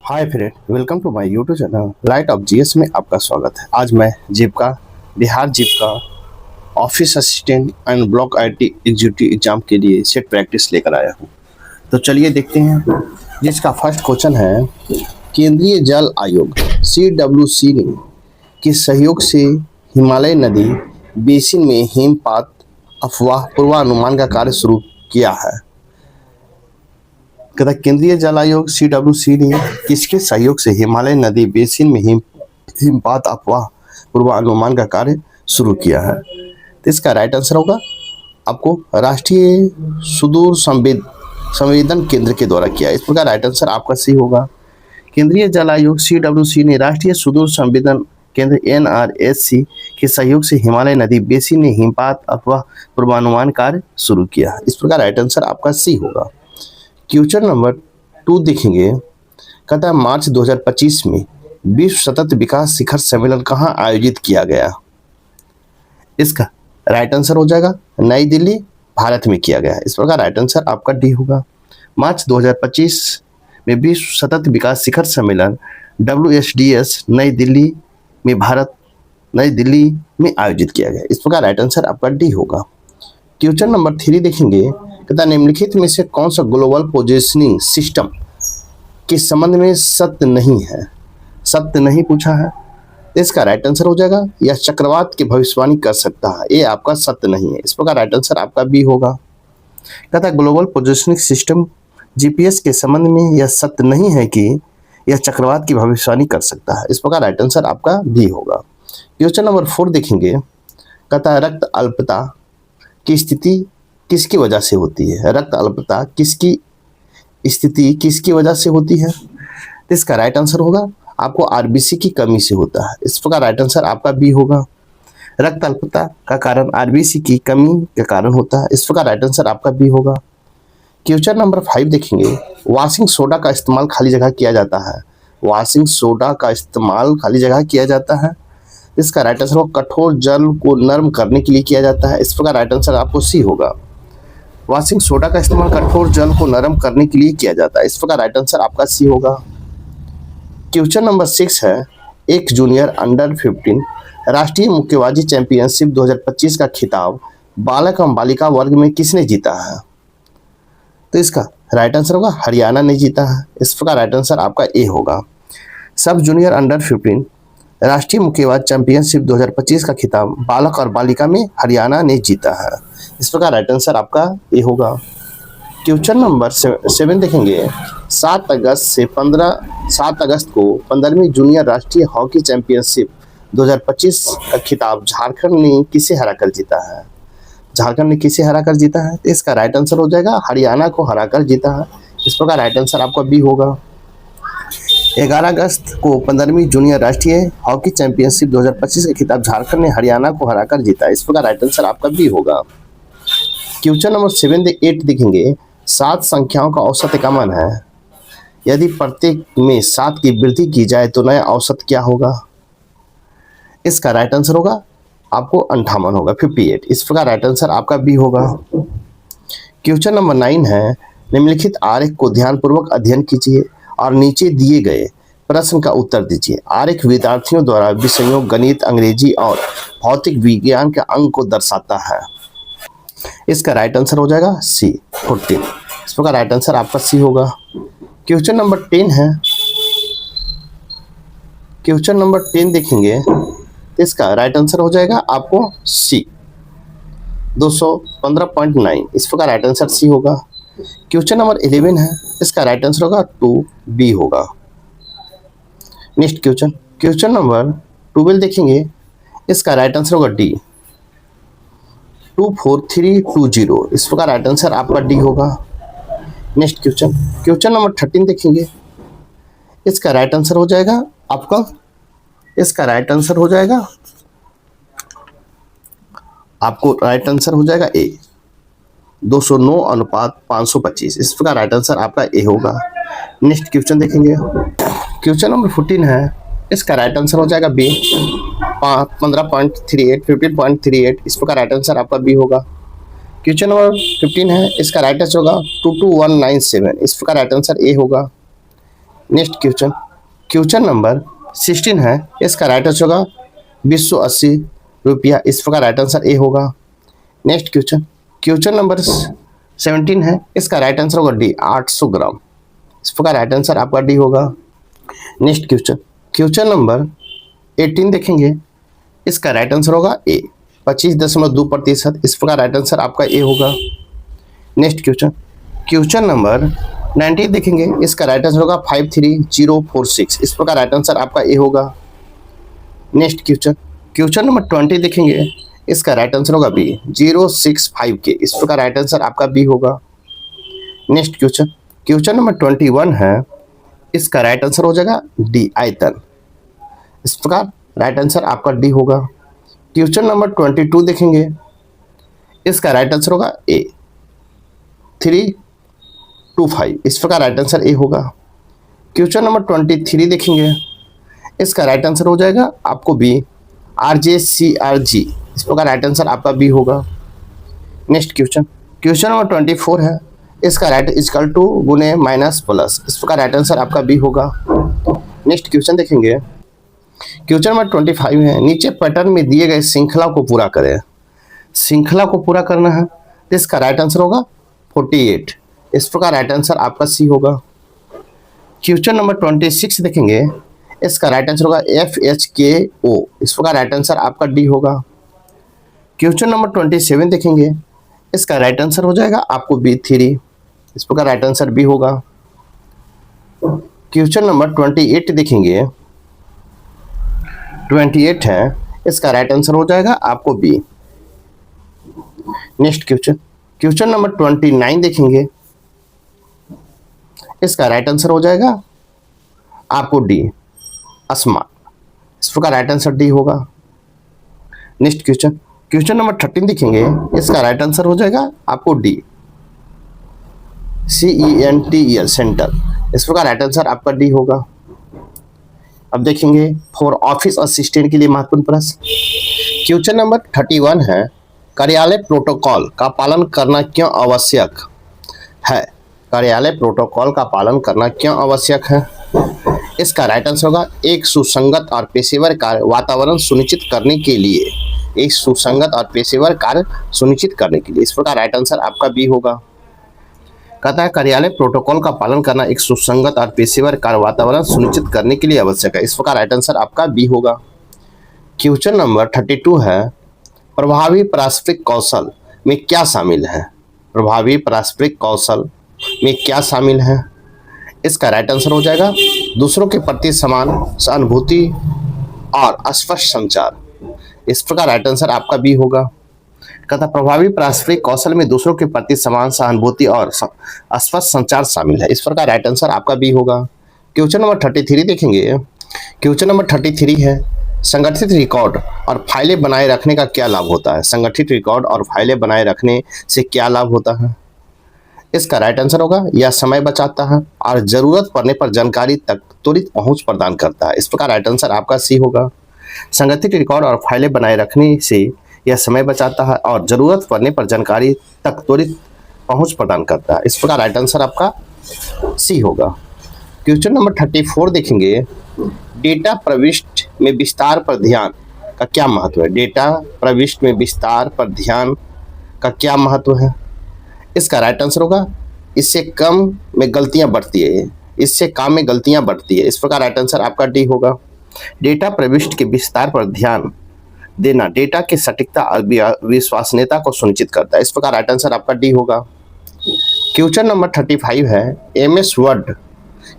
Hi friend, welcome to my YouTube channel light of GS में आपका स्वागत है। आज मैं Jeevika Bihar Jeevika office assistant and block IT executive exam के लिए सेट प्रैक्टिस लेकर आया हूँ। तो चलिए देखते हैं। जिसका फर्स्ट क्वेश्चन है, केंद्रीय जल आयोग CWC ने किस सहयोग से हिमालय नदी बेसिन में हिमपात अफवाह पूर्वानुमान का कार्य शुरू किया है। कहता केंद्रीय जल आयोग CWC ने किसके सहयोग से हिमालय नदी बेसिन में हिमपात अफवाह पूर्वानुमान का कार्य शुरू किया है। तो इसका राइट आंसर होगा आपको राष्ट्रीय सुदूर संवेदन केंद्र के द्वारा किया। इस प्रकार राइट आंसर आपका सही होगा। केंद्रीय जल आयोग CWC ने राष्ट्रीय सुदूर संवेदन केंद्र NRSC के सहयोग से हिमालय नदी बेसिन में हिमपात अफवाह पूर्वानुमान कार्य शुरू किया। इस प्रकार राइट आंसर आपका सही होगा। क्वेश्चन नंबर 2 देखेंगे। कहता है मार्च 2025 में विश्व सतत विकास शिखर सम्मेलन कहाँ आयोजित किया गया। इसका राइट आंसर हो जाएगा नई दिल्ली, भारत में किया गया। इस प्रकार राइट आंसर आपका डी होगा। मार्च 2025 में विश्व सतत विकास शिखर सम्मेलन WSDS नई दिल्ली में आयोजित किया गया। इस प्रकार राइट आंसर आपका डी होगा। क्वेश्चन नंबर 3 देखेंगे। कहता निम्नलिखित में से कौन सा ग्लोबल पोजिशनिंग सिस्टम के संबंध में सत्य नहीं है। सत्य नहीं पूछा है, इसका राइट आंसर हो जाएगा यह चक्रवात की भविष्यवाणी कर सकता है। ये आपका सत्य नहीं है। इस प्रकार राइट आंसर आपका बी होगा। कहता ग्लोबल पोजिशनिंग सिस्टम GPS के संबंध में यह सत्य नहीं है कि यह चक्रवात की भविष्यवाणी कर सकता है। इस प्रकार राइट आंसर आपका बी होगा। क्वेश्चन नंबर 4 देखेंगे। कहता है रक्त अल्पता की स्थिति किसकी वजह से होती है। रक्त अल्पता किसकी स्थिति किसकी वजह से होती है। तो इसका राइट आंसर होगा आपको RBC की कमी से होता है। इस प्रकार राइट आंसर आपका बी होगा। रक्त अल्पता का कारण RBC की कमी के कारण होता है। इस प्रकार राइट आंसर आपका बी होगा। क्वेश्चन नंबर 5 देखेंगे। वॉशिंग सोडा का इस्तेमाल खाली जगह किया जाता है। वॉशिंग सोडा का इस्तेमाल खाली जगह किया जाता है। इसका राइट आंसर होगा कठोर जल को नरम करने के लिए किया जाता है। इस प्रकार राइट आंसर आपको सी होगा। वॉशिंग सोडा का इस्तेमाल कठोर जल को नरम करने के लिए किया जाता है। इस प्रकार राइट आंसर आपका सी होगा। क्वेश्चन नंबर 6 है। एक जूनियर अंडर 15 राष्ट्रीय मुक्केबाजी चैंपियनशिप 2025 का खिताब बालक एवं बालिका वर्ग में किसने जीता है। तो इसका राइट आंसर होगा हरियाणा ने जीता है। इस प्रकार राइट आंसर आपका ए होगा। सब जूनियर अंडर 15 राष्ट्रीय मुक्केबाजी चैंपियनशिप 2025 का खिताब बालक और बालिका में हरियाणा ने जीता है। इस प्रकार राइट आंसर आपका ए होगा। क्वेश्चन नंबर 7 देखेंगे। 7 अगस्त को 15वीं जूनियर राष्ट्रीय हॉकी चैंपियनशिप 2025 का खिताब झारखंड ने किसे हराकर जीता है। झारखंड ने किसे हराकर जीता है। तो इसका राइट आंसर हो जाएगा हरियाणा को हराकर जीता है। इस प्रकार राइट आंसर आपका बी होगा। 11 अगस्त को 15वीं जूनियर राष्ट्रीय हॉकी चैंपियनशिप 2025 का खिताब झारखंड ने हरियाणा को हराकर जीता। इस प्रकार राइट आंसर आपका बी होगा। क्वेश्चन नंबर 8 देखेंगे। 7 संख्याओं का औसत एकमान है। यदि प्रत्येक में 7 की वृद्धि की जाए तो नया औसत क्या होगा। इसका राइट आंसर होगा आपको 58 होगा, 58। इस प्रकार राइट आंसर आपका बी होगा। क्वेश्चन नंबर 9 है। निम्नलिखित आरेख को ध्यानपूर्वक अध्ययन कीजिए और नीचे दिए गए प्रश्न का उत्तर दीजिए। आरेख विद्यार्थियों द्वारा विषयों गणित, अंग्रेजी और भौतिक विज्ञान के अंक को दर्शाता है। इसका राइट आंसर हो जाएगा सी 14। इस प्रकार राइट आंसर आपका सी होगा। क्वेश्चन नंबर 10 है। क्वेश्चन नंबर 10 देखेंगे। इसका राइट आंसर हो जाएगा आपको सी 215.9। इस प्रकार राइट आंसर सी होगा। क्वेश्चन नंबर 11 है। इसका राइट आंसर होगा 2B होगा। नेक्स्ट क्वेश्चन नंबर 12 देखेंगे। इसका राइट आंसर होगा डी 24320। इस प्रकार राइट आंसर आपका डी होगा। नेक्स्ट क्वेश्चन नंबर 13 देखेंगे। इसका राइट आंसर हो जाएगा आपका इसका राइट आंसर हो जाएगा आपको राइट आंसर हो जाएगा ए 209:525। इस प्रकार राइट आंसर आपका ए होगा। नेक्स्ट क्वेश्चन देखेंगे। क्वेश्चन नंबर 14 है। इसका राइट आंसर हो जाएगा बी 15.38 15.38। इस प्रकार राइट आंसर आपका बी होगा। क्वेश्चन नंबर 15 है। इसका राइट आंसर होगा 22197। इस प्रकार राइट आंसर ए होगा। नेक्स्ट क्वेश्चन, क्वेश्चन नंबर 16 है, इसका राइट आंसर होगा 280 रुपया। इस प्रकार राइट आंसर ए होगा। नेक्स्ट क्वेश्चन, क्वेश्चन नंबर 17 है, इसका राइट आंसर होगा डी 800 ग्राम। इस प्रकार राइट आंसर आपका डी होगा। नेक्स्ट क्वेश्चन, क्वेश्चन नंबर 18 देखेंगे, इसका राइट आंसर होगा ए 25.2%। इस प्रकार राइट आंसर आपका ए होगा। नेक्स्ट क्वेश्चन, क्वेश्चन नंबर 19 देखेंगे, इसका राइट आंसर होगा 53046। इस प्रकार राइट आंसर आपका ए होगा। नेक्स्ट क्वेश्चन, क्वेश्चन नंबर 20 देखेंगे, इसका राइट आंसर होगा बी 065 के। इस प्रकार राइट आंसर आपका बी होगा। नेक्स्ट क्वेश्चन, क्वेश्चन नंबर 21 है, इसका राइट आंसर हो जाएगा डी आयतन। इस प्रकार राइट आंसर आपका डी होगा। क्वेश्चन नंबर 22 देखेंगे, इसका राइट आंसर होगा ए 325। इस प्रकार राइट आंसर ए होगा। क्वेश्चन नंबर 23 देखेंगे, इसका राइट आंसर हो जाएगा आपको बी RJCRG। इस प्रकार राइट आंसर आपका बी होगा। नेक्स्ट क्वेश्चन, क्वेश्चन नंबर 24 है, इसका राइट इक्वल टू गुने माइनस प्लस। इस प्रकार राइट आंसर आपका बी होगा। नेक्स्ट क्वेश्चन देखेंगे, क्वेश्चन नंबर 25 है, नीचे पैटर्न में दिए गए श्रृंखला को पूरा करें। श्रृंखला को पूरा करना है, तो इसका राइट आंसर होगा 48। इस प्रकार राइट आंसर आपका सी होगा। क्वेश्चन नंबर 26 देखेंगे, इसका राइट आंसर होगा FHKO। इस प्रकार राइट आंसर आपका डी होगा। क्वेश्चन नंबर 27 देखेंगे, इसका राइट आंसर हो जाएगा आपको B3। इस प्रकार राइट आंसर बी होगा। क्वेश्चन नंबर 28 देखेंगे, 28 है, इसका राइट आंसर हो जाएगा आपको B. Next question, question number 29 देखेंगे, इसका राइट आंसर हो जाएगा आपको डी आसमान। इस प्रकार राइट आंसर डी होगा। नेक्स्ट क्वेश्चन, क्वेश्चन नंबर 13 देखेंगे, इसका राइट आंसर हो जाएगा आपको डी CENTER सेंटर। इस प्रकार राइट आंसर आपका डी होगा। अब देखेंगे फॉर ऑफिस असिस्टेंट के लिए महत्वपूर्ण प्रश्न। क्वेश्चन नंबर 31 है, कार्यालय प्रोटोकॉल का पालन करना क्यों आवश्यक है। कार्यालय प्रोटोकॉल का पालन करना क्यों आवश्यक है। इसका राइट आंसर होगा एक सुसंगत और पेशेवर कार्य वातावरण सुनिश्चित करने के लिए। एक सुसंगत और पेशेवर कार्य सुनिश्चित करने के लिए। इस प्रकार राइट आंसर आपका बी होगा। कहता है कार्यालय प्रोटोकॉल का पालन करना एक सुसंगत और पेशेवर कार्य वातावरण सुनिश्चित करने के लिए आवश्यक है। इस प्रकार राइट आंसर आपका बी होगा। क्वेश्चन नंबर 32 है, प्रभावी पारस्परिक कौशल में क्या शामिल है। प्रभावी पारस्परिक कौशल में क्या शामिल है। इसका राइट आंसर हो जाएगा दूसरों के प्रति समान सहानुभूति और स्पष्ट संचार। इस प्रकार राइट आंसर आपका बी होगा। कहता प्रभावी पारस्परिक कौशल में दूसरों के प्रति समान सहानुभूति और स्पष्ट संचार शामिल है। इस प्रकार राइट आंसर आपका बी होगा। क्वेश्चन नंबर 33 देखेंगे, क्वेश्चन नंबर 33 है, संगठित रिकॉर्ड और फाइलें बनाए रखने का क्या लाभ होता है। संगठित रिकॉर्ड और फाइलें बनाए रखने से क्या लाभ होता है। इसका राइट आंसर होगा यह समय बचाता है और जरूरत पड़ने पर जानकारी तक त्वरित पहुंच प्रदान करता है। इस प्रकार राइट आंसर आपका सी होगा। संगठित रिकॉर्ड और फाइलें बनाए रखने से यह समय बचाता है और जरूरत पड़ने पर जानकारी तक त्वरित पहुंच प्रदान करता है। इस प्रकार राइट आंसर आपका सी होगा। क्वेश्चन नंबर 34 देखेंगे, डेटा प्रविष्टि में विस्तार पर ध्यान का क्या महत्व है। डेटा प्रविष्टि में विस्तार पर ध्यान का क्या महत्व है। इसका राइट आंसर होगा इससे कम में गलतियां बढ़ती है, इससे काम में गलतियां बढ़ती है। इस प्रकार राइट आंसर आपका डी होगा। डेटा प्रविष्टि के विस्तार पर ध्यान देना डेटा की सटीकता और विश्वसनीयता को सुनिश्चित करता है। इस प्रकार राइट आंसर आपका डी होगा। क्वेश्चन नंबर 35 है, MS वर्ड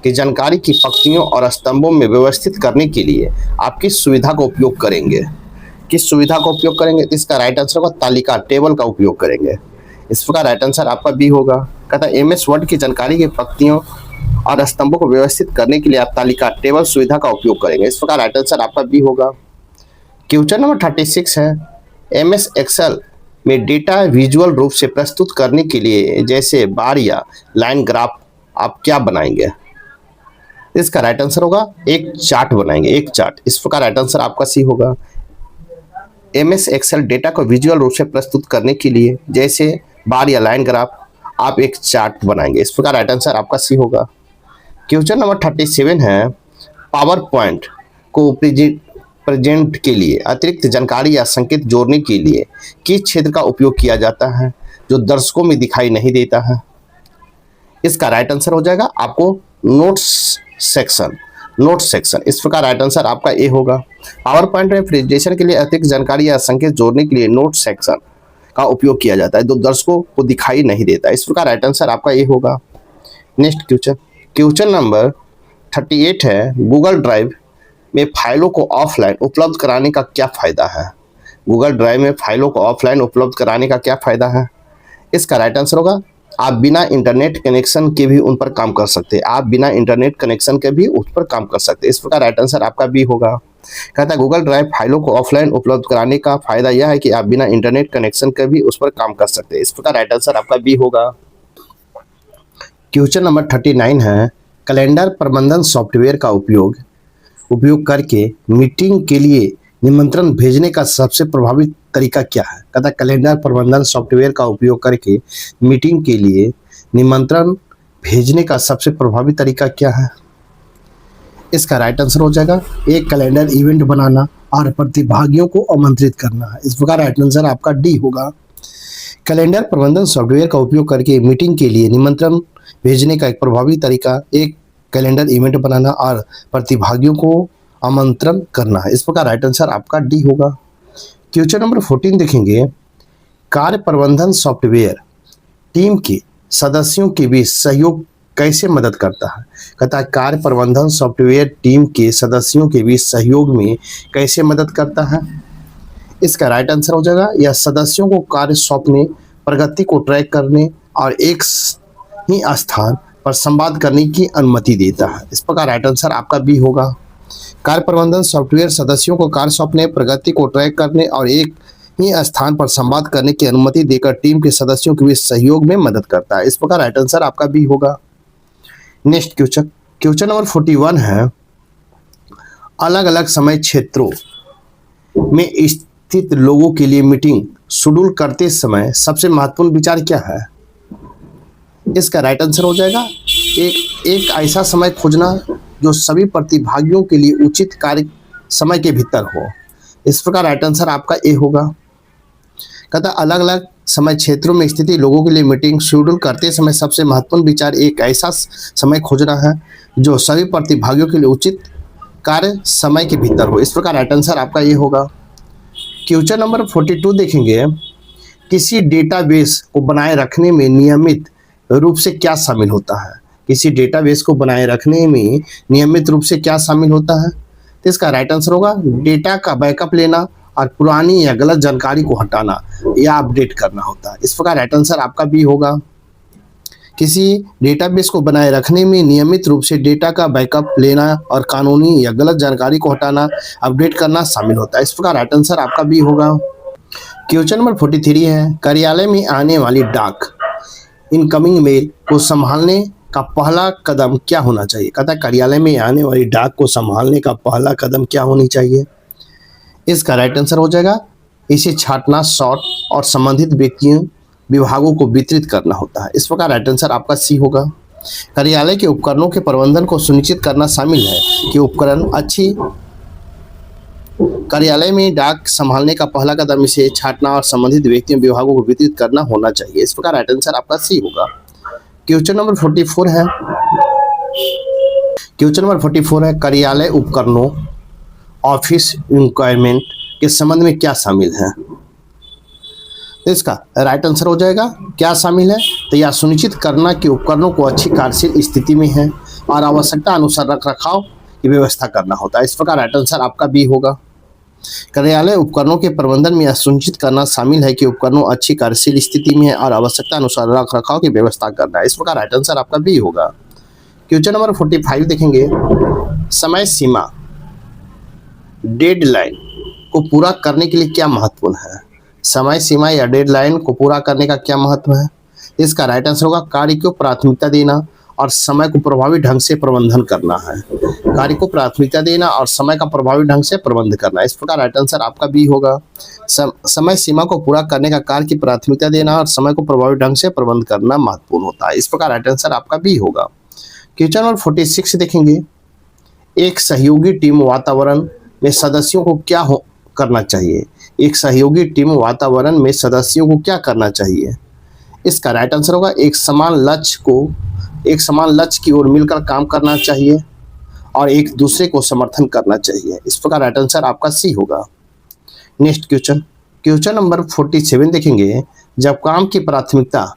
की जानकारी की पंक्तियों और स्तंभों में व्यवस्थित करने के लिए आप किस सुविधा का उपयोग करेंगे। किस सुविधा का उपयोग करेंगे। इसका राइट आंसर होगा तालिका टेबल का उपयोग करेंगे। इस प्रकार राइट आंसर आपका बी होगा। कहता है MS वर्ड की जानकारी की पंक्तियों और स्तंभों को व्यवस्थित करने के लिए आप तालिका टेबल सुविधा का उपयोग करेंगे। इस प्रकार राइट आंसर आपका बी होगा। क्वेश्चन नंबर 36 है, MS एक्सेल में डेटा विजुअल रूप से प्रस्तुत करने के लिए जैसे बार या लाइन ग्राफ आप क्या बनाएंगे। इसका राइट आंसर होगा एक चार्ट बनाएंगे, एक चार्ट। इस प्रकार राइट आंसर आपका सी होगा। MS एक्सेल डेटा को विजुअल रूप से प्रस्तुत करने के लिए जैसे बार या लाइन ग्राफ आप एक चार्ट बनाएंगे। इस प्रकार राइट आंसर आपका सी होगा। क्वेश्चन नंबर 37 है, पावर पॉइंट को प्रेजेंट के लिए अतिरिक्त जानकारी या संकेत जोड़ने के लिए किस क्षेत्र का उपयोग किया जाता है जो दर्शकों में दिखाई नहीं देता है? इसका राइट आंसर हो जाएगा आपको नोट्स सेक्शन। इस प्रकार राइट आंसर आपका ए होगा। पावर पॉइंट में प्रेजेंटेशन के लिए अतिरिक्त जानकारी या संकेत जोड़ने के लिए नोट सेक्शन का उपयोग किया जाता है जो दर्शकों को दिखाई नहीं देता। इस प्रकार राइट आंसर आपका ए होगा। नेक्स्ट क्वेश्चन नंबर 38 है, गूगल ड्राइव में फाइलों को ऑफलाइन उपलब्ध कराने का क्या फायदा है? गूगल ड्राइव में फाइलों को ऑफलाइन उपलब्ध कराने का क्या फायदा है? इसका राइट आंसर होगा आप बिना इंटरनेट कनेक्शन के भी उन पर काम कर सकते हैं। आप बिना इंटरनेट कनेक्शन के भी उस पर काम कर सकते हैं। इस प्रकार राइट आंसर आपका बी होगा। कहता है गूगल ड्राइव फाइलों को ऑफलाइन उपलब्ध कराने का फायदा यह है कि आप बिना इंटरनेट कनेक्शन के भी उस पर काम कर सकते हैं। इस प्रकार राइट आंसर आपका बी होगा। क्वेश्चन नंबर 39 है, कैलेंडर प्रबंधन सॉफ्टवेयर का उपयोग करके मीटिंग के लिए निमंत्रण भेजने का सबसे प्रभावी तरीका क्या है? कहता है कैलेंडर प्रबंधन सॉफ्टवेयर का उपयोग करके मीटिंग के लिए निमंत्रण भेजने का सबसे प्रभावी तरीका क्या है? इसका राइट आंसर हो जाएगा एक कैलेंडर इवेंट बनाना और प्रतिभागियों को आमंत्रित करना है। इस प्रकार राइट आंसर आपका डी होगा। कैलेंडर प्रबंधन सॉफ्टवेयर का उपयोग करके मीटिंग के लिए निमंत्रण भेजने का एक प्रभावी तरीका एक कैलेंडर इवेंट बनाना और प्रतिभागियों को आमंत्रण करना है। इस प्रकार राइट आंसर आपका डी होगा। क्वेश्चन नंबर 14 देखेंगे, कार्य प्रबंधन सॉफ्टवेयर टीम के सदस्यों के बीच सहयोग कैसे मदद करता है? कहता है कार्य प्रबंधन सॉफ्टवेयर टीम के सदस्यों के बीच सहयोग में कैसे मदद करता है? इसका राइट आंसर हो जाएगा यह सदस्यों को कार्य सौंपने, प्रगति को ट्रैक करने और एक ही स्थान पर संवाद करने की अनुमति देता है। इस प्रकार राइट आंसर आपका बी होगा। कार्य प्रबंधन सॉफ्टवेयर सदस्यों को कार्य सौंपने, प्रगति को ट्रैक करने और एक ही स्थान पर संवाद करने की अनुमति देकर टीम के सदस्यों के बीच सहयोग में मदद करता है। इस प्रकार राइट आंसर आपका बी होगा। नेक्स्ट क्वेश्चन नंबर 41 है, अलग अलग समय क्षेत्रों में स्थित लोगों के लिए मीटिंग शेड्यूल करते समय सबसे महत्वपूर्ण विचार क्या है? इसका राइट आंसर हो जाएगा एक ऐसा समय खोजना जो सभी प्रतिभागियों के लिए उचित कार्य समय के भीतर हो। इस प्रकार राइट आंसर आपका ए होगा। कहता अलग अलग समय क्षेत्रों में स्थित लोगों के लिए मीटिंग शेड्यूल करते समय सबसे महत्वपूर्ण विचार एक ऐसा समय खोजना है जो सभी प्रतिभागियों के लिए उचित कार्य समय के भीतर हो। इस प्रकार राइट आंसर आपका ये होगा। क्वेश्चन नंबर 42 देखेंगे, किसी डेटाबेस को बनाए रखने में नियमित रूप से क्या शामिल होता है? किसी डेटाबेस को बनाए रखने में नियमित रूप से क्या शामिल होता है? तो इसका राइट आंसर होगा डेटा का बैकअप लेना और पुरानी या गलत जानकारी को हटाना या अपडेट करना होता है। इस प्रकार राइट आंसर आपका बी होगा। किसी डेटाबेस को बनाए रखने में नियमित रूप से डेटा का बैकअप लेना और कानूनी या गलत जानकारी को हटाना, अपडेट करना शामिल होता है। इस प्रकार राइट आंसर आपका बी होगा। क्वेश्चन नंबर 43 है, कार्यालय में आने वाली डाक इनकमिंग मेल को संभालने का पहला कदम क्या होना चाहिए? कहता है कार्यालय में आने वाली डाक को संभालने का पहला कदम क्या होनी चाहिए? इसका राइट आंसर हो जाएगा इसे छांटना, सॉर्ट और संबंधित व्यक्तियों विभागों को वितरित करना होता है। इस प्रकार राइट आंसर आपका सी होगा। कार्यालय के उपकरणों के प्रबंधन को सुनिश्चित करना शामिल है कि उपकरण अच्छी कार्यालय में डाक संभालने का पहला कदम इसे छांटना और संबंधित व्यक्तियों विभागों को वितरित करना होना चाहिए। इस प्रकार राइट आंसर आपका सी होगा। क्वेश्चन नंबर 44 है, क्वेश्चन नंबर 44 है, कार्यालय उपकरणों ऑफिस रिक्वायरमेंट के संबंध में क्या शामिल है? तो इसका राइट आंसर हो जाएगा क्या शामिल है? तो यह सुनिश्चित करना कि उपकरणों को अच्छी कार्यशील स्थिति में है और आवश्यकता अनुसार रखरखाव की व्यवस्था करना होता है। इस प्रकार राइट आंसर आपका बी होगा। कार्यालय उपकरणों के प्रबंधन में यह सुनिश्चित करना शामिल है कि उपकरणों अच्छी कार्यशील स्थिति में है और आवश्यकता अनुसार रखरखाव की व्यवस्था करना है। इस प्रकार राइट आंसर आपका बी होगा। क्वेश्चन नंबर 45 देखेंगे, समय सीमा डेडलाइन को पूरा करने के लिए क्या महत्वपूर्ण है? समय सीमा या डेडलाइन को पूरा करने का क्या महत्व है? इसका राइट आंसर होगा कार्य को प्राथमिकता देना और समय को प्रभावी ढंग से प्रबंधन करना है। कार्य को प्राथमिकता देना और समय का प्रभावी ढंग से प्रबंध करना। इस प्रकार राइट आंसर आपका बी होगा। समय सीमा को पूरा करने का कार्य की प्राथमिकता देना और समय को प्रभावी ढंग से प्रबंध करना महत्वपूर्ण होता है। इस प्रकार राइट आंसर आपका बी होगा। क्वेश्चन नंबर 46 देखेंगे, एक सहयोगी टीम वातावरण में सदस्यों को क्या करना चाहिए। एक सहयोगी टीम वातावरण में सदस्यों को क्या करना चाहिए। इसका राइट आंसर होगा एक समान लक्ष्य की ओर मिलकर काम करना चाहिए और एक दूसरे को समर्थन करना चाहिए। इस प्रकार राइट आंसर आपका सी होगा। नेक्स्ट क्वेश्चन नंबर 47 देखेंगे, जब काम की प्राथमिकता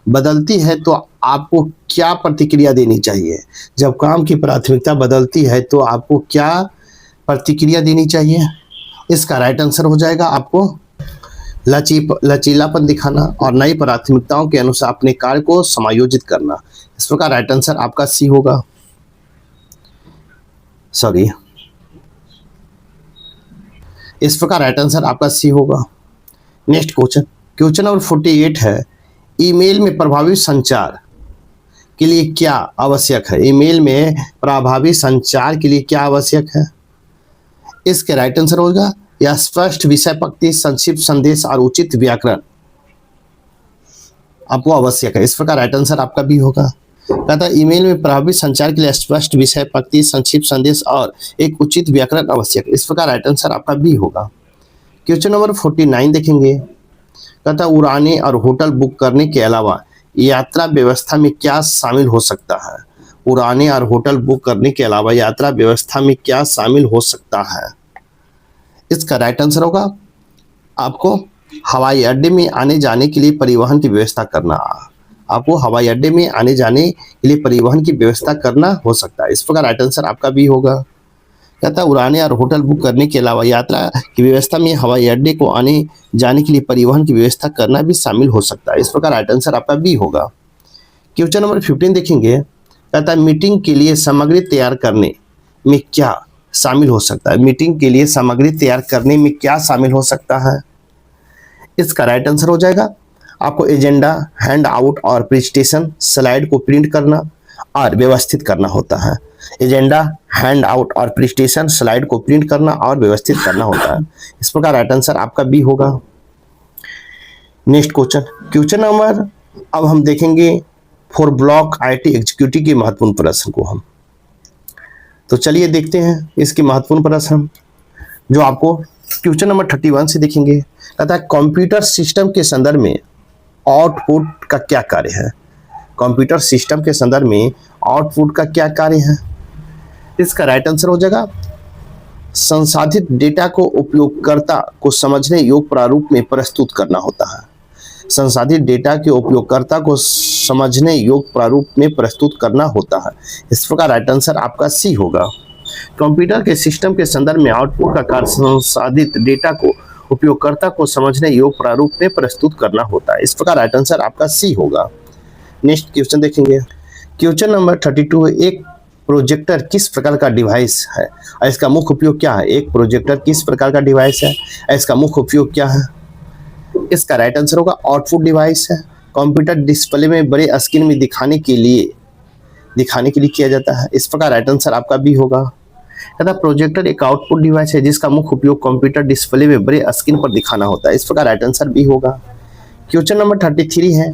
बदलती है तो आपको क्या प्रतिक्रिया देनी चाहिए। जब काम की प्राथमिकता बदलती है तो आपको क्या प्रतिक्रिया देनी चाहिए। इसका राइट आंसर हो जाएगा आपको लचीलापन दिखाना और नई प्राथमिकताओं के अनुसार अपने कार्य को समायोजित करना। इस प्रकार राइट आंसर आपका सी होगा। इस प्रकार राइट आंसर आपका सी होगा। नेक्स्ट क्वेश्चन नंबर 48 है, ईमेल में प्रभावी संचार के लिए क्या आवश्यक है। ईमेल में प्रभावी संचार के लिए क्या आवश्यक है। इसके राइट आंसर होगा या स्पष्ट विषय पंक्ति, संक्षिप्त संदेश और उचित व्याकरण आपको आवश्यक है। इस प्रकार राइट आंसर आपका भी होगा। कहता है ईमेल में प्रभावी संचार के लिए स्पष्ट विषय पंक्ति, संक्षिप्त संदेश और एक उचित व्याकरण आवश्यक। इस प्रकार राइट आंसर आपका भी होगा। क्वेश्चन नंबर 49 देखेंगे, कहता है उड़ाने और होटल बुक करने के अलावा यात्रा व्यवस्था में क्या शामिल हो सकता है। उड़ाने और होटल बुक करने के अलावा यात्रा व्यवस्था में क्या शामिल हो सकता है। इसका राइट आंसर होगा आपको हवाई अड्डे में आने जाने के लिए परिवहन की व्यवस्था करना। आपको हवाई अड्डे में आने जाने के लिए परिवहन की व्यवस्था करना हो सकता है। इस प्रकार राइट आंसर आपका भी होगा। कहता है उड़ाने और होटल बुक करने के अलावा यात्रा की व्यवस्था में हवाई अड्डे को आने जाने के लिए परिवहन की व्यवस्था करना भी शामिल हो सकता है। इस प्रकार राइट आंसर आपका भी होगा। क्वेश्चन नंबर 15 देखेंगे, कहता है मीटिंग के लिए सामग्री तैयार करने में क्या शामिल हो सकता है। मीटिंग के लिए सामग्री तैयार करने में क्या शामिल हो सकता है। इसका राइट आंसर हो जाएगा आपको एजेंडा, हैंड आउट और प्रेजेंटेशन स्लाइड को प्रिंट करना और व्यवस्थित करना होता है। एजेंडा, हैंड आउट और प्रेजेंटेशन स्लाइड को प्रिंट करना और व्यवस्थित करना होता है। इस प्रकार राइट आंसर आपका भी होगा। नेक्स्ट क्वेश्चन नंबर अब हम देखेंगे फॉर ब्लॉक आईटी एग्जीक्यूटिव के महत्वपूर्ण प्रश्न को हम तो चलिए देखते हैं इसके महत्वपूर्ण प्रश्न जो आपको क्वेश्चन नंबर 31 से देखेंगे। कहता है कंप्यूटर सिस्टम के संदर्भ में आउटपुट का क्या कार्य है। कंप्यूटर सिस्टम के संदर्भ में आउटपुट का क्या कार्य है। इसका राइट आंसर हो जाएगा संसाधित डेटा को उपयोगकर्ता को समझने योग्य प्रारूप में प्रस्तुत करना होता है। संसाधित डेटा के उपयोगकर्ता को समझने योग्य प्रारूप में प्रस्तुत करना होता है। इस प्रकार राइट आंसर आपका सी होगा। कंप्यूटर के सिस्टम के संदर्भ में आउटपुट का कार्य संसाधित डेटा को उपयोगकर्ता को समझने योग्य प्रारूप में प्रस्तुत करना होता है। इस प्रकार राइट आंसर आपका सी होगा। नेक्स्ट क्वेश्चन देखेंगे। क्वेश्चन नंबर 32, एक प्रोजेक्टर किस प्रकार का डिवाइस है और इसका मुख्य उपयोग क्या है। एक प्रोजेक्टर किस प्रकार का डिवाइस है और इसका मुख्य उपयोग क्या है। इसका राइट आंसर होगा आउटपुट डिवाइस है। कंप्यूटर डिस्प्ले में बड़े स्क्रीन में दिखाने के लिए किया जाता है। इस प्रकार राइट आंसर आपका भी होगा। कहता प्रोजेक्टर एक आउटपुट डिवाइस है जिसका मुख्य उपयोग कंप्यूटर डिस्प्ले में बड़े स्क्रीन पर दिखाना होता है। इस प्रकार राइट आंसर भी होगा। क्वेश्चन नंबर 33 है,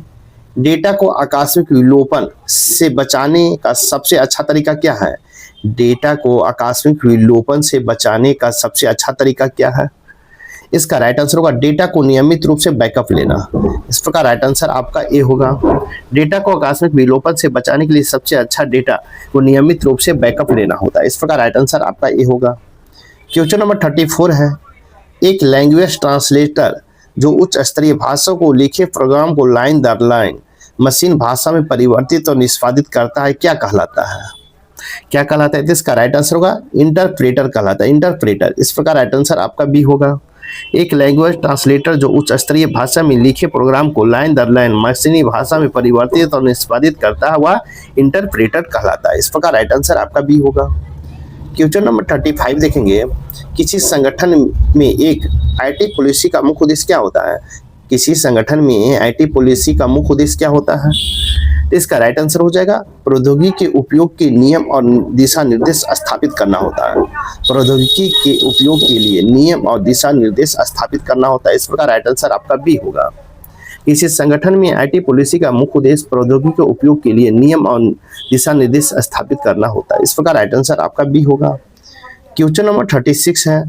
डेटा को आकस्मिक विलोपन से बचाने का सबसे अच्छा तरीका क्या है। डेटा को आकस्मिक विलोपन से बचाने का सबसे अच्छा तरीका क्या है। इसका राइट आंसर होगा डेटा को नियमित रूप से बैकअप लेना। इस प्रकार राइट आंसर आपका ए होगा। डेटा को आकस्मिक विलोपन से बचाने के लिए सबसे अच्छा डेटा को नियमित रूप से बैकअप लेना होता है। इस प्रकार राइट आंसर आपका ए होगा। क्वेश्चन नंबर 34 है, एक लैंग्वेज ट्रांसलेटर जो उच्च स्तरीय भाषा को लिखे प्रोग्राम को लाइन दर लाइन मशीन भाषा में परिवर्तित और निष्पादित करता है क्या कहलाता है। क्या कहलाता है। इसका राइट आंसर होगा इंटरप्रेटर कहलाता है। इंटरप्रेटर। इस प्रकार राइट आंसर आपका भी होगा। एक लैंग्वेज ट्रांसलेटर जो उच्च स्तरीय भाषा में लिखे प्रोग्राम को लाइन दर लाइन मशीनी भाषा में परिवर्तित और निष्पादित करता है वह इंटरप्रेटर कहलाता है। इस प्रकार राइट आंसर आपका भी होगा। क्वेश्चन नंबर 35 देखेंगे, किसी संगठन में एक आईटी पॉलिसी का मुख्य उद्देश्य क्या होता है। किसी संगठन में आईटी पॉलिसी का मुख्य उद्देश्य क्या होता है। इसका राइट आंसर हो जाएगा प्रौद्योगिकी के उपयोग के नियम और दिशा निर्देश स्थापित करना होता है। प्रौद्योगिकी के उपयोग के लिए नियम और दिशा निर्देश स्थापित करना होता है। इस प्रकार राइट आंसर आपका बी होगा। किसी संगठन में आईटी पॉलिसी का मुख्य उद्देश्य प्रौद्योगिकी के उपयोग के लिए नियम और दिशा निर्देश स्थापित करना होता है। इस प्रकार राइट आंसर आपका बी होगा। क्वेश्चन नंबर 36 है,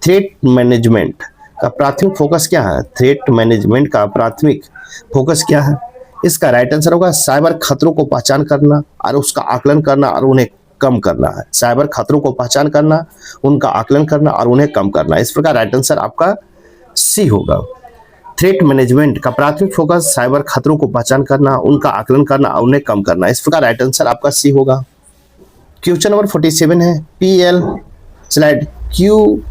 थ्रेट मैनेजमेंट का प्राथमिक फोकस क्या है? थ्रेट मैनेजमेंट का प्राथमिक फोकस क्या है? इसका राइट आंसर होगा साइबर खतरों को पहचान करना और उसका आकलन करना और उन्हें कम करना है। साइबर खतरों को पहचान करना, उनका आकलन करना और उन्हें कम करना। इस प्रकार राइट आंसर आपका सी होगा। थ्रेट मैनेजमेंट का प्राथमिक फोकस साइबर खतरों को पहचान करना, उनका आकलन करना और उन्हें कम करना। इस प्रकार राइट आंसर आपका सी होगा। क्वेश्चन नंबर 47 है, PL Slade Q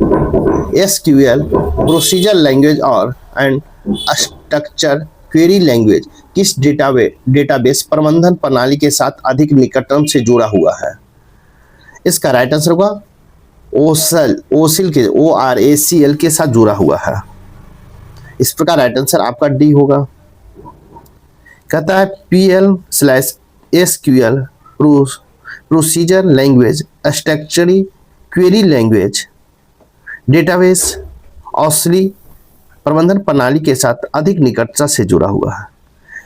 SQL procedure language और एंड स्ट्रक्चर क्वेरी लैंग्वेज किस डेटाबेस प्रबंधन प्रणाली के साथ अधिक निकटतम से जुड़ा हुआ है? इसका राइट आंसर होगा ओसिल के ORACL के साथ जुड़ा हुआ है। इस प्रकार राइट आंसर आपका डी होगा। कहता है PL slash SQL procedure language structured query language database ओसिल प्रबंधन प्रणाली के साथ अधिक निकटता से जुड़ा हुआ है।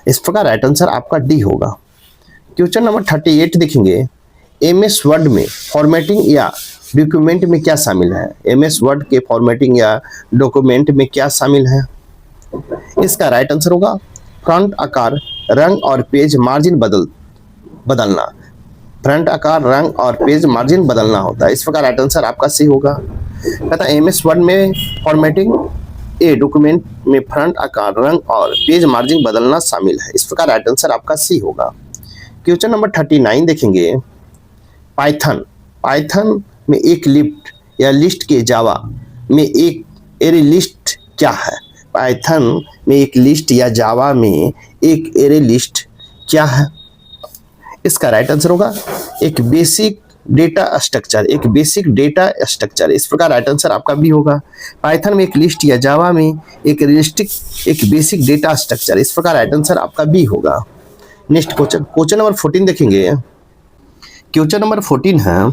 इस प्रकार राइट आंसर आपका डी होगा। क्वेश्चन नंबर 38 देखेंगे, MS वर्ड में फॉर्मेटिंग या डॉक्यूमेंट में क्या शामिल है? MS वर्ड के फॉर्मेटिंग या डॉक्यूमेंट में क्या शामिल है? इसका राइट आंसर होगा फ्रंट आकार, रंग और पेज मार्जिन बदलना। फ्रंट आकार, रंग और पेज मार्जिन बदलना होता है। इस प्रकार राइट आंसर आपका सी होगा। कहता है MS वर्ड में फॉर्मेटिंग ए डॉक्यूमेंट में फ्रंट आकार, रंग और पेज मार्जिन बदलना शामिल है। इस प्रकार राइट आंसर आपका सी होगा। क्वेश्चन नंबर 39 देखेंगे, पाइथन में एक लिस्ट या लिस्ट के जावा में एक एरे लिस्ट क्या है? पाइथन में एक लिस्ट या जावा में एक एरे लिस्ट क्या है? इसका राइट आंसर होगा एक बेसिक डेटा स्ट्रक्चर। एक बेसिक डेटा स्ट्रक्चर। इस प्रकार राइट आंसर आपका भी होगा। पाइथन में एक लिस्ट या जावा में एक बेसिक डेटा स्ट्रक्चर। इस प्रकार राइट आंसर आपका भी होगा। नेक्स्ट क्वेश्चन नंबर 14 देखेंगे। क्वेश्चन नंबर 14 है,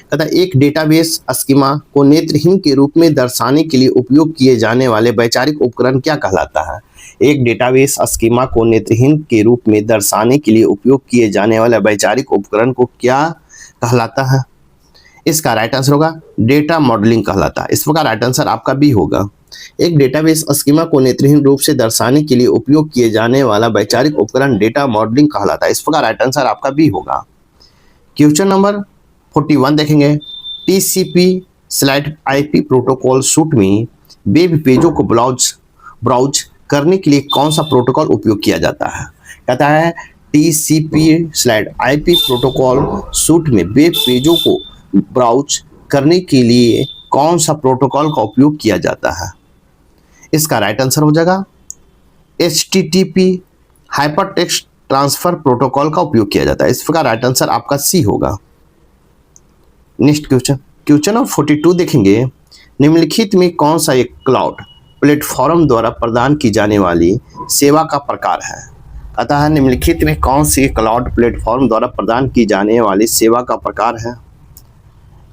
कहता है एक डेटाबेस स्कीमा को नेत्रहीन के रूप में दर्शाने के लिए उपयोग किए जाने वाले वैचारिक उपकरण क्या कहलाता है? एक डेटाबेस स्कीमा को नेत्रहीन के रूप में दर्शाने के लिए उपयोग किए जाने वाले वैचारिक उपकरण को क्या कहलाता है? इसका राइट आंसर होगा डेटा मॉडलिंग कहलाता है। इस प्रकार राइट आंसर आपका भी होगा। एक डेटाबेस स्कीमा को नेत्रहीन रूप से दर्शाने के लिए उपयोग किए जाने वाला वैचारिक उपकरण डेटा मॉडलिंग कहलाता है। इस प्रकार राइट आंसर आपका भी होगा। क्वेश्चन नंबर 41 देखेंगे, TCP/IP प्रोटोकॉल सूट में वेब पेजों को ब्राउज करने के लिए कौन सा प्रोटोकॉल उपयोग किया जाता है? कहता है TCP/IP प्रोटोकॉल सूट में वेब पेजों को ब्राउज करने के लिए कौन सा प्रोटोकॉल का उपयोग किया जाता है? इसका राइट आंसर हो जाएगा HTTP हाइपरटेक्स्ट ट्रांसफर प्रोटोकॉल का उपयोग किया जाता है। इस प्रकार राइट आंसर आपका सी होगा। नेक्स्ट क्वेश्चन नंबर 42 देखेंगे, निम्नलिखित में कौन सा एक क्लाउड प्लेटफॉर्म द्वारा प्रदान की जाने वाली सेवा का प्रकार है? कहता है निम्नलिखित में कौन सी क्लाउड प्लेटफॉर्म द्वारा प्रदान की जाने वाली सेवा का प्रकार है?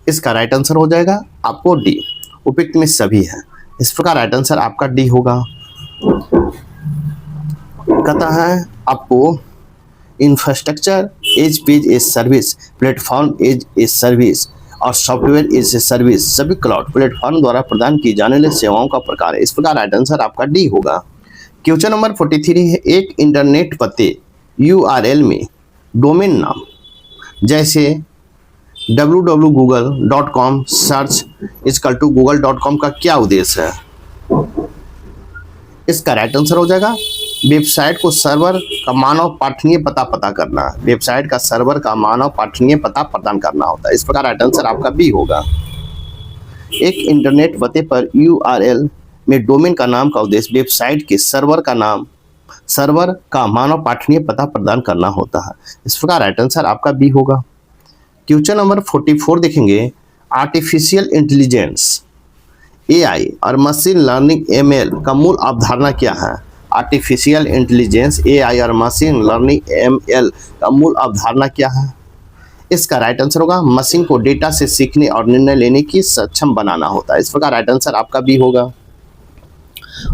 इसका राइट आंसर हो जाएगा आपको डी, उपयुक्त में सभी है। इस प्रकार राइट आंसर आपका डी होगा। कहता है आपको infrastructure as page as service, platform as a service और सॉफ्टवेयर एज ए सर्विस सभी क्लाउड प्लेटफॉर्म द्वारा प्रदान की जाने वाली सेवाओं का प्रकार है। इस प्रकार राइट आंसर आपका डी होगा। क्वेश्चन नंबर 43 है, एक इंटरनेट पते URL में डोमेन नाम जैसे www.google.com सर्च =google.com का क्या उद्देश्य है? इसका राइट आंसर हो जाएगा वेबसाइट को सर्वर का मानव पठनीय पता करना। वेबसाइट का सर्वर का मानव पठनीय पता प्रदान करना होता है। इस प्रकार राइट आंसर आपका बी होगा। एक इंटरनेट पते पर URL में डोमेन का नाम का उद्देश्य वेबसाइट के सर्वर का मानव पठनीय पता प्रदान करना होता है। इस प्रकार राइट आंसर आपका बी होगा। क्वेश्चन नंबर 44 देखेंगे, आर्टिफिशियल इंटेलिजेंस AI और मशीन लर्निंग ML का मूल अवधारणा क्या है? आर्टिफिशियल इंटेलिजेंस AI और मशीन लर्निंग ML का मूल अवधारणा क्या है? इसका राइट आंसर होगा मशीन को डेटा से सीखने और निर्णय लेने की सक्षम बनाना होता है। इस प्रकार राइट आंसर आपका भी होगा।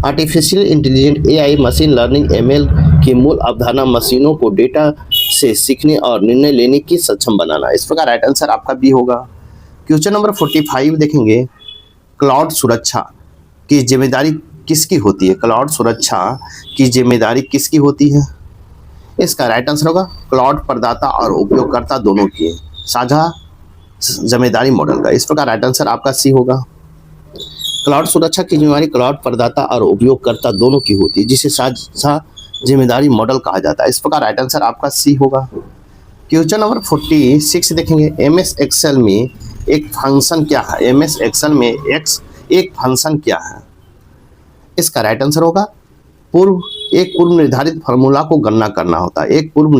Artificial intelligent AI machine learning ML की मूल अवधारणा मशीनों को डेटा से सीखने और निर्णय लेने की सक्षम बनाना। इस प्रकार राइट आंसर आपका बी होगा। क्वेश्चन नंबर 45 देखेंगे, क्लाउड सुरक्षा की जिम्मेदारी किसकी होती है? क्लाउड सुरक्षा की जिम्मेदारी किसकी होती है? इसका राइट आंसर होगा क्लाउड प्रदाता और उपयोगकर्ता दोनों की साझा जिम्मेदारी मॉडल का। इस प्रकार राइट आंसर आपका सी होगा। क्लाउड सुरक्षा की जिम्मेदारी क्लाउड प्रदाता और उपयोगकर्ता दोनों की होती है, जिसे साझा जिम्मेदारी मॉडल कहा जाता है। इस प्रकार राइट आंसर आपका सी होगा। क्वेश्चन नंबर 46 देखेंगे, एमएस एक्सेल में एक फंक्शन क्या है? एमएस एक्सेल में एक फंक्शन क्या है? इसका राइट आंसर होगा एक पूर्व निर्धारित फार्मूला को गणना करना होता है। एक पूर्व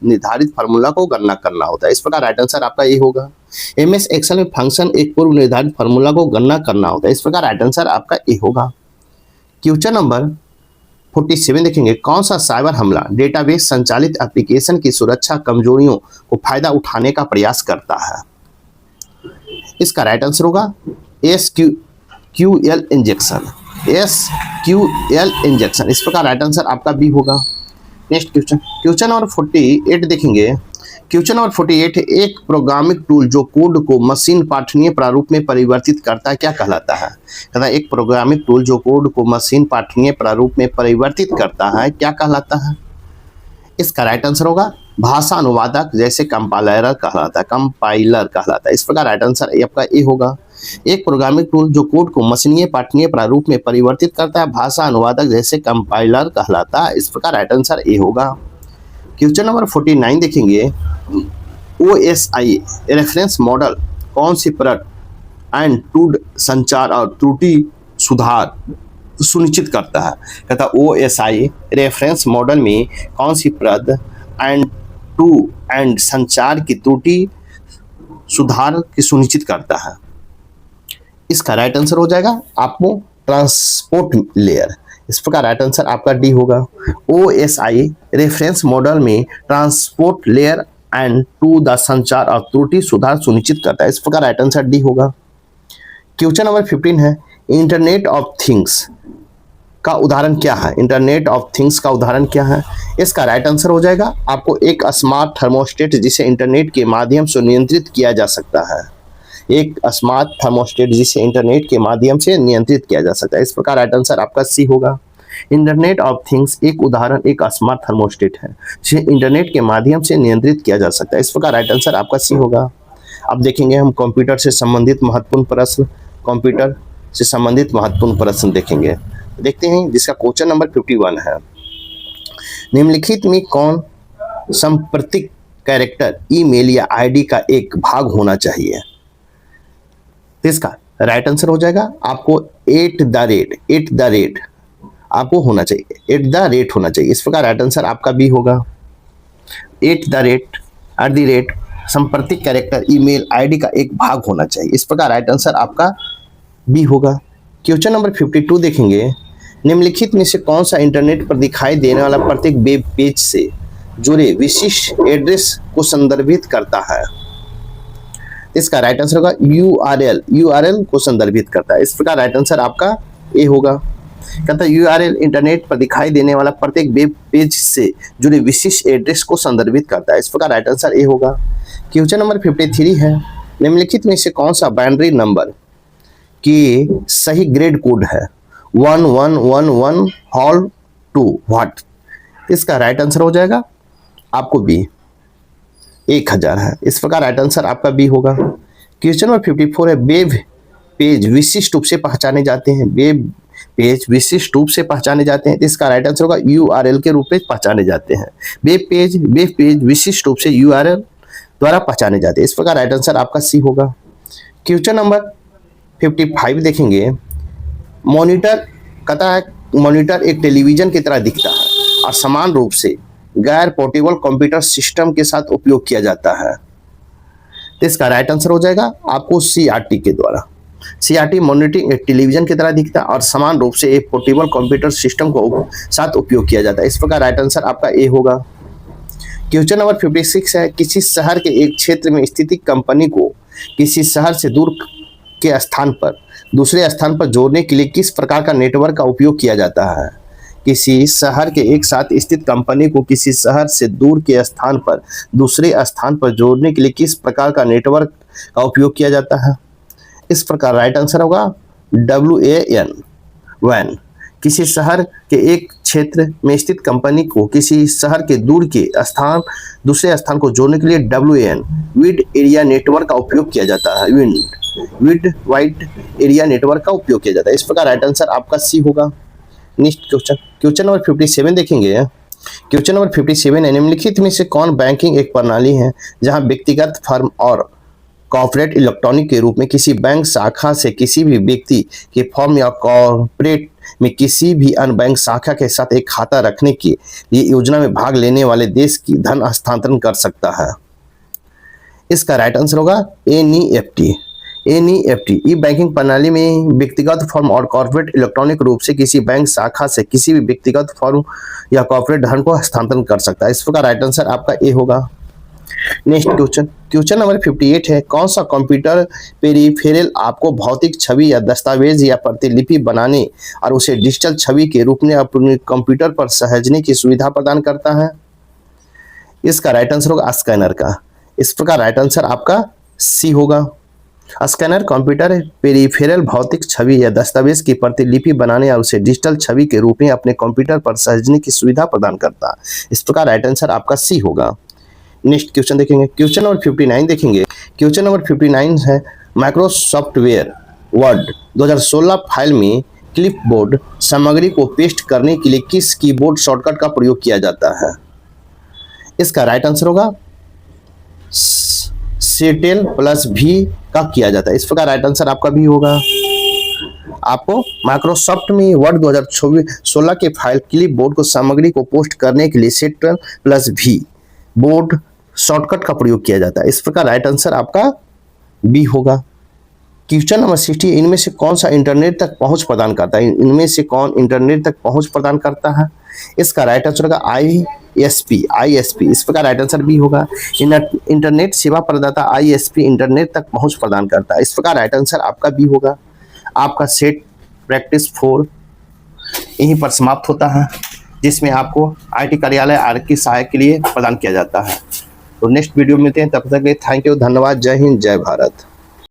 निर्धारित फार्मूला को गणना करना होता है। इस प्रकार राइट आंसर आपका ये होगा। एमएस एक्सेल में फंक्शन एक पूर्व निर्धारित फार्मूला को गणना करना होता है। इस प्रकार राइट आंसर आपका ये होगा। क्वेश्चन नंबर 47 देखेंगे, कौन सा साइबर हमला डेटाबेस संचालित एप्लीकेशन की सुरक्षा कमजोरियों को फायदा उठाने का प्रयास करता है? इसका राइट आंसर होगा SQL इंजेक्शन। SQL injection. इस प्रकार राइट आंसर आपका बी होगा। नेक्स्ट क्वेश्चन नंबर 48 देखेंगे। क्वेश्चन नंबर 48, एक प्रोग्रामिंग टूल जो कोड को मशीन पठनीय प्रारूप में परिवर्तित करता है क्या कहलाता है? कहता है एक प्रोग्रामिंग टूल जो कोड को मशीन पठनीय प्रारूप में परिवर्तित करता है क्या कहलाता है? इसका राइट आंसर होगा भाषा अनुवादक, जैसे कंपाइलर कहलाता है। इस प्रकार राइट आंसर आपका ए होगा। एक प्रोग्रामिंग टूल जो कोड को मशीनीय पठनीय प्रारूप में परिवर्तित करता है भाषा अनुवादक जैसे कंपाइलर कहलाता है। इस प्रकार राइट आंसर ए होगा। क्वेश्चन नंबर 49 देखेंगे, OSI रेफरेंस मॉडल कौन सी परत एंड टूड संचार और त्रुटि सुधार सुनिश्चित करता है? कहता OSI रेफरेंस मॉडल में कौन सी परत एंड संचार की त्रुटि सुधार की सुनिश्चित करता है? इसका राइट आंसर हो जाएगा आपको ट्रांसपोर्ट लेयर। इस प्रकार राइट आंसर आपका डी होगा। OSI रेफरेंस मॉडल में transport layer end to the संचार और त्रुटि सुधार सुनिश्चित करता है। इस प्रकार राइट आंसर डी होगा। क्वेश्चन नंबर 15 है, इंटरनेट ऑफ थिंग्स का उदाहरण क्या है? इंटरनेट ऑफ थिंग्स का उदाहरण क्या है? इसका राइट आंसर हो जाएगा आपको एक स्मार्ट थर्मोस्टेट जिसे इंटरनेट के माध्यम से नियंत्रित किया जा सकता है। एक स्मार्ट थर्मोस्टेट जिसे इंटरनेट के माध्यम से नियंत्रित किया जा सकता है। इस प्रकार राइट आंसर आपका सी होगा। इंटरनेट ऑफ थिंग्स एक उदाहरण एक स्मार्ट थर्मोस्टेट है जिसे इंटरनेट के माध्यम से नियंत्रित किया जा सकता है। इस प्रकार राइट आंसर आपका सी होगा। अब देखेंगे हम कंप्यूटर से संबंधित महत्वपूर्ण प्रश्न देखेंगे। देखते हैं जिसका क्वेश्चन नंबर 51 है, निम्नलिखित में कौन सांप्रतिक कैरेक्टर ईमेल या आईडी का एक भाग होना चाहिए? इसका राइट आंसर हो जाएगा आपको एट द रेट आपको होना चाहिए, एट द रेट होना चाहिए। इस प्रकार राइट आंसर आपका बी होगा। एट द रेट सांप्रतिक कैरेक्टर ईमेल आईडी का एक भाग होना चाहिए। इस प्रकार राइट आंसर आपका बी होगा। क्वेश्चन नंबर 52 देखेंगे, निम्नलिखित में से कौन सा इंटरनेट पर दिखाई देने वाला प्रत्येक वेब पेज से जुड़े विशिष्ट एड्रेस को संदर्भित करता है? इसका राइट आंसर होगा यूआरएल को संदर्भित करता है। इस प्रकार राइट आंसर आपका ए होगा। कहता है यूआरएल इंटरनेट पर दिखाई देने वाला प्रत्येक वेब पेज से जुड़े विशिष्ट एड्रेस को संदर्भित करता है। इस प्रकार राइट आंसर ए होगा। क्वेश्चन नंबर 53 है, निम्नलिखित में से कौन सा बाइनरी नंबर की सही ग्रेड कोड है? 1111 होल 2 व्हाट? इसका राइट आंसर हो जाएगा आपको बी 1000 है। इस प्रकार राइट आंसर आपका बी होगा। क्वेश्चन नंबर 54 है, वेब पेज विशिष्ट रूप से पहचाने जाते हैं। वेब पेज विशिष्ट रूप से पहचाने जाते हैं। इसका राइट आंसर होगा यूआरएल के रूप में पहचाने जाते हैं। वेब पेज विशिष्ट रूप से यूआरएल द्वारा पहचाने जाते हैं। इस प्रकार राइट आंसर आपका सी होगा। क्वेश्चन नंबर 55 देखेंगे, मॉनिटर कहता है मॉनिटर एक टेलीविजन की तरह दिखता है और समान रूप से गैर पोर्टेबल कंप्यूटर सिस्टम के साथ उपयोग किया जाता है। तो इसका राइट आंसर हो जाएगा आपको सीआरटी के द्वारा। सीआरटी मॉनिटरिंग एक टेलीविजन की तरह दिखता है और समान रूप से एक पोर्टेबल कंप्यूटर सिस्टम को साथ उपयोग किया जाता है। इस प्रकार राइट आंसर आपका ए होगा। क्वेश्चन नंबर 56 है, किसी शहर के एक क्षेत्र में स्थित कंपनी को किसी शहर से दूर के स्थान पर दूसरे स्थान पर जोड़ने के लिए किस प्रकार का नेटवर्क का उपयोग किया जाता है? किसी शहर के एक साथ स्थित कंपनी को किसी शहर से दूर के स्थान पर दूसरे स्थान पर जोड़ने के लिए किस प्रकार का नेटवर्क का उपयोग किया जाता है? इस प्रकार राइट आंसर होगा WAN, वैन। किसी शहर के एक क्षेत्र में स्थित कंपनी को किसी शहर के दूसरे स्थान को जोड़ने के लिए WAN, विड एरिया नेटवर्क का उपयोग किया जाता है। विड वाइड एरिया नेटवर्क का उपयोग किया जाता है। इस प्रकार राइट आंसर आपका सी होगा। नेक्स्ट क्वेश्चन नंबर 57 देखेंगे। क्वेश्चन नंबर 57 है, निम्नलिखित में से कौन बैंकिंग एक प्रणाली है जहां व्यक्तिगत फर्म और कॉर्पोरेट इलेक्ट्रॉनिक के रूप में किसी बैंक शाखा से किसी भी व्यक्ति के फर्म या कॉर्पोरेट में किसी भी अन्य बैंक शाखा के साथ एक खाता रखने के लिए योजना में भाग लेने वाले देश की धन हस्तांतरण कर सकता है? इसका राइट आंसर होगा NEFT। ई बैंकिंग प्रणाली में व्यक्तिगत फर्म और कॉर्पोरेट इलेक्ट्रॉनिक रूप से किसी बैंक शाखा से किसी भी व्यक्तिगत फर्म या कॉर्पोरेट धन को हस्तांतरण कर सकता है। इस प्रकार राइट आंसर आपका ए होगा। नेक्स्ट क्वेश्चन नंबर 58 है, कौन सा कंप्यूटर पेरिफेरल आपको भौतिक छवि या दस्तावेज या प्रतिलिपि बनाने और उसे डिजिटल छवि के रूप में अपने कंप्यूटर पर सहेजने की सुविधा प्रदान करता है? इसका राइट आंसर होगा स्कैनर का। इस प्रकार राइट आंसर आपका सी होगा। स्कैनर कंप्यूटर पेरिफेरल भौतिक छवि या दस्तावेज की प्रतिलिपि बनाने और उसे डिजिटल छवि के रूप में अपने कंप्यूटर पर सहेजने की सुविधा प्रदान करता है। इस प्रकार राइट आंसर आपका सी होगा। नेक्स्ट क्वेश्चन देखेंगे। क्वेश्चन नंबर 59 देखेंगे। क्वेश्चन नंबर 59 है, माइक्रोसॉफ्ट वर्ड 2016 फाइल में क्लिपबोर्ड सामग्री को पेस्ट करने के लिए किस कीबोर्ड शॉर्टकट का प्रयोग किया जाता है? इसका राइट आंसर होगा Ctrl+V का किया जाता है। इस प्रकार राइट आंसर आपका भी होगा। आपको माइक्रोसॉफ्ट में वर्ड 2016 के फाइल क्लिपबोर्ड को सामग्री को पोस्ट करने के लिए Ctrl+V बोर्ड शॉर्टकट का प्रयोग किया जाता है। इस प्रकार राइट आंसर आपका बी होगा। क्वेश्चन नंबर 60, इनमें से कौन सा इंटरनेट तक पहुंच प्रदान करता है? इनमें से कौन इंटरनेट तक पहुंच प्रदान करता है? इसका राइट आंसर होगा ISP। इस प्रकार राइट आंसर बी होगा। इंटरनेट सेवा प्रदाता ISP इंटरनेट तक पहुंच प्रदान करता है। इस प्रकार राइट आंसर आपका बी होगा। आपका सेट प्रैक्टिस 4 यहीं पर समाप्त होता है, जिसमें आपको IT कार्यालय आर की सहायक के लिए प्रदान किया जाता है। तो नेक्स्ट वीडियो में मिलते हैं, तब तक के लिए थैंक यू, धन्यवाद, जय हिंद, जय भारत।